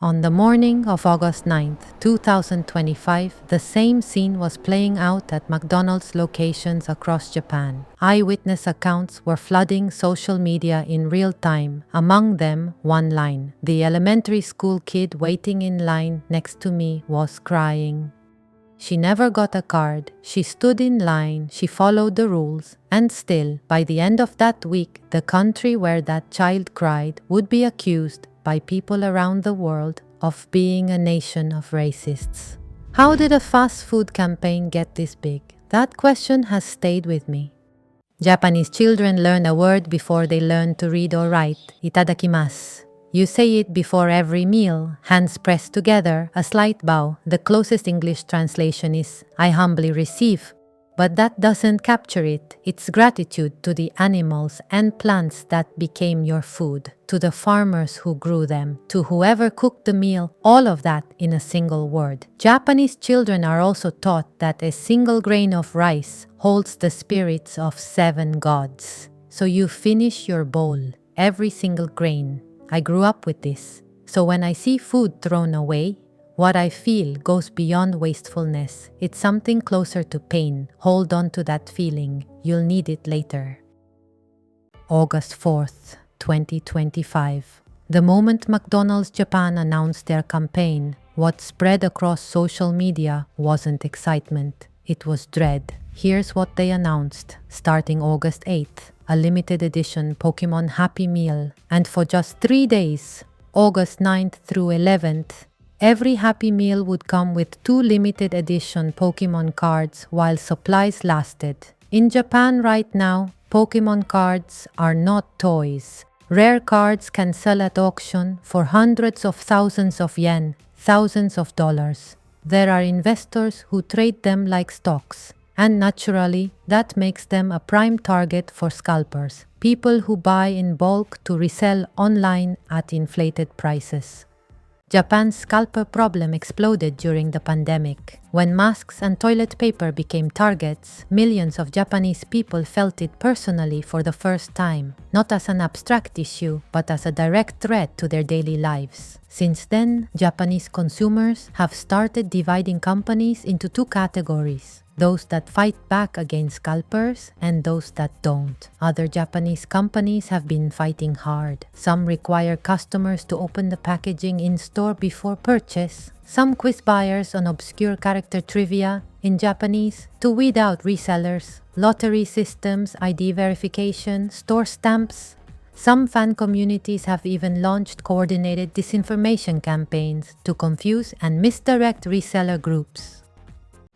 On the morning of August 9th, 2025, the same scene was playing out at McDonald's locations across Japan. Eyewitness accounts were flooding social media in real time, among them one line. The elementary school kid waiting in line next to me was crying. She never got a card, she stood in line, she followed the rules, and still, by the end of that week, the country where that child cried would be accused by people around the world of being a nation of racists. How did a fast food campaign get this big? That question has stayed with me. Japanese children learn a word before they learn to read or write, Itadakimasu. You say it before every meal, hands pressed together, a slight bow. The closest English translation is, I humbly receive. But that doesn't capture it. It's gratitude to the animals and plants that became your food, to the farmers who grew them, to whoever cooked the meal, all of that in a single word. Japanese children are also taught that a single grain of rice holds the spirits of 7 gods. So you finish your bowl, every single grain. I grew up with this. So when I see food thrown away, what I feel goes beyond wastefulness. It's something closer to pain. Hold on to that feeling. You'll need it later. August 4th, 2025. The moment McDonald's Japan announced their campaign, what spread across social media wasn't excitement. It was dread. Here's what they announced. Starting August 8th, a limited edition Pokémon Happy Meal. And for just 3 days, August 9th through 11th, every Happy Meal would come with 2 limited edition Pokémon cards while supplies lasted. In Japan right now, Pokémon cards are not toys. Rare cards can sell at auction for hundreds of thousands of yen, thousands of dollars. There are investors who trade them like stocks. And naturally, that makes them a prime target for scalpers, people who buy in bulk to resell online at inflated prices. Japan's scalper problem exploded during the pandemic. When masks and toilet paper became targets, millions of Japanese people felt it personally for the first time, not as an abstract issue, but as a direct threat to their daily lives. Since then, Japanese consumers have started dividing companies into 2 categories. Those that fight back against scalpers and those that don't. Other Japanese companies have been fighting hard. Some require customers to open the packaging in-store before purchase. Some quiz buyers on obscure character trivia in Japanese to weed out resellers. Lottery systems, ID verification, store stamps. Some fan communities have even launched coordinated disinformation campaigns to confuse and misdirect reseller groups.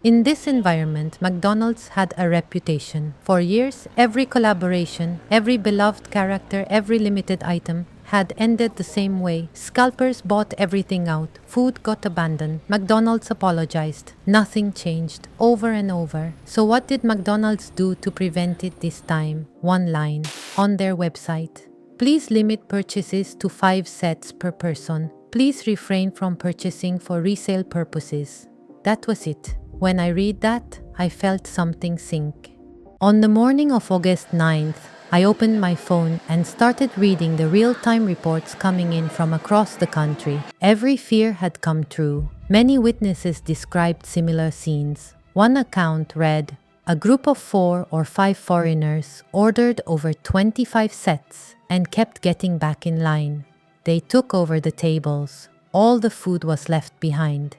In this environment, McDonald's had a reputation. For years, every collaboration, every beloved character, every limited item had ended the same way. Scalpers bought everything out. Food got abandoned. McDonald's apologized. Nothing changed. Over and over. So what did McDonald's do to prevent it this time? One line on their website. Please limit purchases to 5 sets per person. Please refrain from purchasing for resale purposes. That was it. When I read that, I felt something sink. On the morning of August 9th, I opened my phone and started reading the real-time reports coming in from across the country. Every fear had come true. Many witnesses described similar scenes. One account read, a group of 4 or 5 foreigners ordered over 25 sets and kept getting back in line. They took over the tables. All the food was left behind.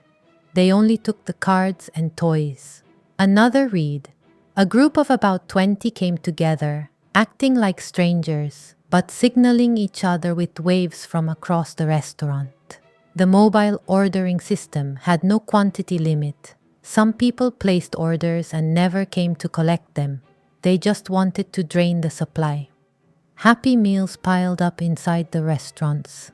They only took the cards and toys. Another read, a group of about 20 came together, acting like strangers, but signaling each other with waves from across the restaurant. The mobile ordering system had no quantity limit. Some people placed orders and never came to collect them. They just wanted to drain the supply. Happy Meals piled up inside the restaurants.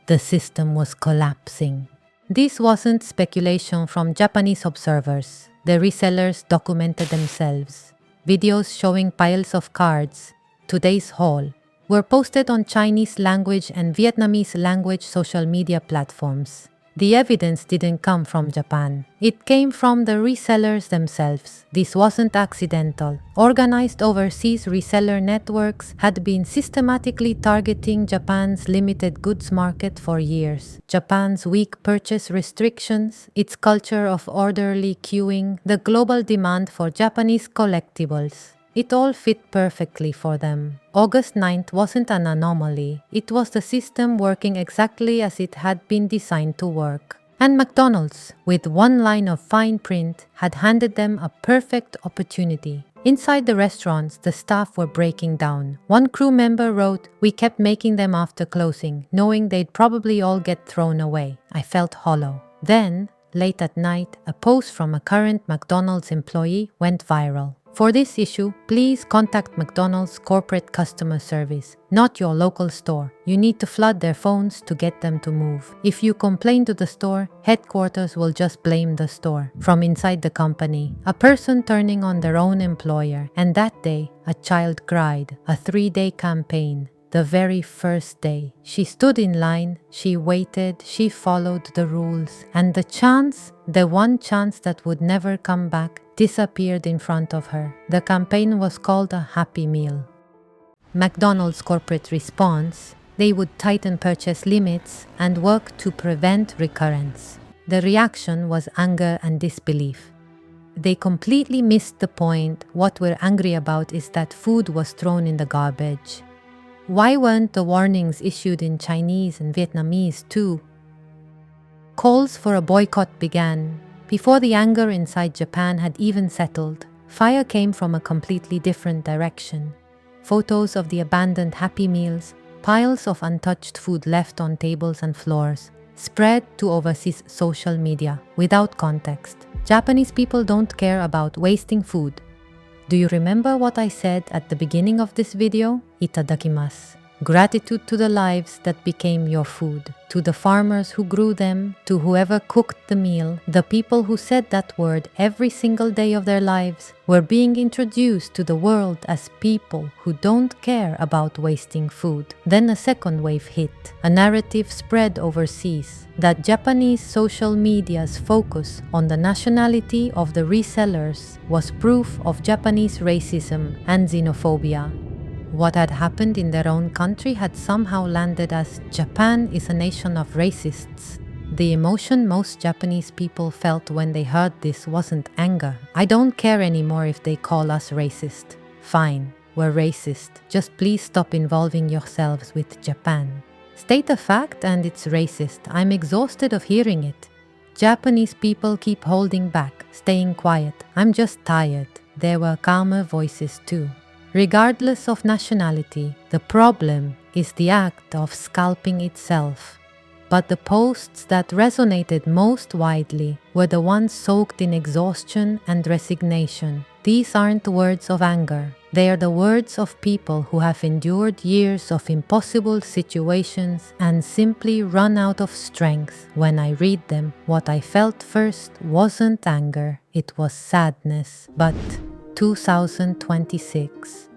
The system was collapsing. This wasn't speculation from Japanese observers. The resellers documented themselves. Videos showing piles of cards, today's haul, were posted on Chinese language and Vietnamese language social media platforms. The evidence didn't come from Japan. It came from the resellers themselves. This wasn't accidental. Organized overseas reseller networks had been systematically targeting Japan's limited goods market for years. Japan's weak purchase restrictions, its culture of orderly queuing, the global demand for Japanese collectibles. It all fit perfectly for them. August 9th wasn't an anomaly. It was the system working exactly as it had been designed to work. And McDonald's, with one line of fine print, had handed them a perfect opportunity. Inside the restaurants, the staff were breaking down. One crew member wrote, "We kept making them after closing, knowing they'd probably all get thrown away." I felt hollow. Then, late at night, a post from a current McDonald's employee went viral. For this issue, please contact McDonald's corporate customer service, not your local store. You need to flood their phones to get them to move. If you complain to the store, headquarters will just blame the store. From inside the company, a person turning on their own employer. And that day, a child cried. A 3-day campaign. The very first day. She stood in line, she waited, she followed the rules. And the one chance that would never come back, disappeared in front of her. The campaign was called a Happy Meal. McDonald's corporate response, they would tighten purchase limits and work to prevent recurrence. The reaction was anger and disbelief. They completely missed the point. What we're angry about is that food was thrown in the garbage. Why weren't the warnings issued in Chinese and Vietnamese too? Calls for a boycott began. Before the anger inside Japan had even settled, fire came from a completely different direction. Photos of the abandoned Happy Meals, piles of untouched food left on tables and floors, spread to overseas social media without context. Japanese people don't care about wasting food. Do you remember what I said at the beginning of this video? Itadakimasu. Gratitude to the lives that became your food, to the farmers who grew them, to whoever cooked the meal. The people who said that word every single day of their lives were being introduced to the world as people who don't care about wasting food. Then a second wave hit. A narrative spread overseas that Japanese social media's focus on the nationality of the resellers was proof of Japanese racism and xenophobia. What had happened in their own country had somehow landed as Japan is a nation of racists. The emotion most Japanese people felt when they heard this wasn't anger. I don't care anymore if they call us racist. Fine, we're racist. Just please stop involving yourselves with Japan. State a fact and it's racist. I'm exhausted of hearing it. Japanese people keep holding back, staying quiet. I'm just tired. There were calmer voices too. Regardless of nationality, the problem is the act of scalping itself. But the posts that resonated most widely were the ones soaked in exhaustion and resignation. These aren't words of anger. They are the words of people who have endured years of impossible situations and simply run out of strength. When I read them, what I felt first wasn't anger, it was sadness. But 2026.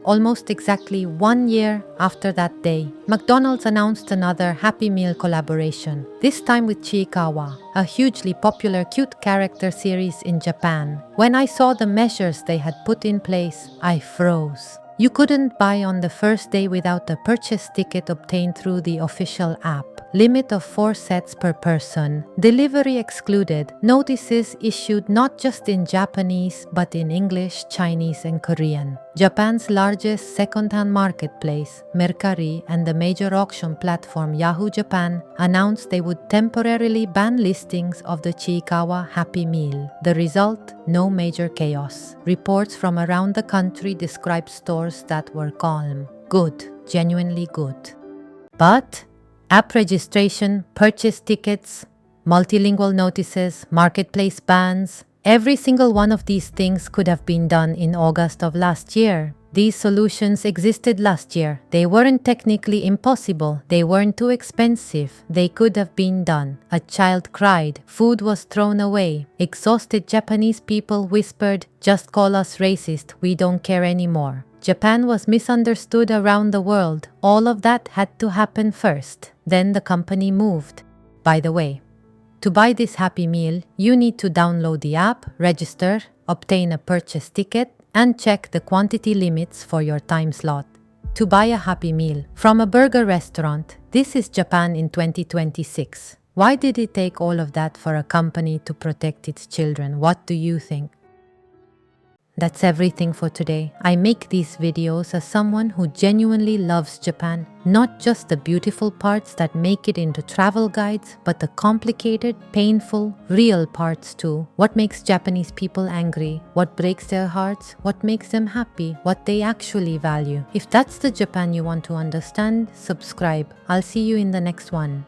Almost exactly 1 year after that day, McDonald's announced another Happy Meal collaboration, this time with Chiikawa, a hugely popular cute character series in Japan. When I saw the measures they had put in place, I froze. You couldn't buy on the first day without a purchase ticket obtained through the official app. Limit of 4 sets per person. Delivery excluded. Notices issued not just in Japanese but in English, Chinese and Korean. Japan's largest second-hand marketplace, Mercari, and the major auction platform Yahoo Japan announced they would temporarily ban listings of the Chiikawa Happy Meal. The result? No major chaos. Reports from around the country described stores that were calm. Good. Genuinely good. But app registration, purchase tickets, multilingual notices, marketplace bans. Every single one of these things could have been done in August of last year. These solutions existed last year. They weren't technically impossible. They weren't too expensive. They could have been done. A child cried. Food was thrown away. Exhausted Japanese people whispered, "Just call us racist. We don't care anymore." Japan was misunderstood around the world. All of that had to happen first. Then the company moved. By the way, To buy this Happy Meal, you need to download the app, register, obtain a purchase ticket, and check the quantity limits for your time slot. To buy a Happy Meal from a burger restaurant, this is Japan in 2026. Why did it take all of that for a company to protect its children? What do you think? That's everything for today. I make these videos as someone who genuinely loves Japan, not just the beautiful parts that make it into travel guides, but the complicated, painful, real parts too. What makes Japanese people angry? What breaks their hearts? What makes them happy? What they actually value? If that's the Japan you want to understand, subscribe. I'll see you in the next one.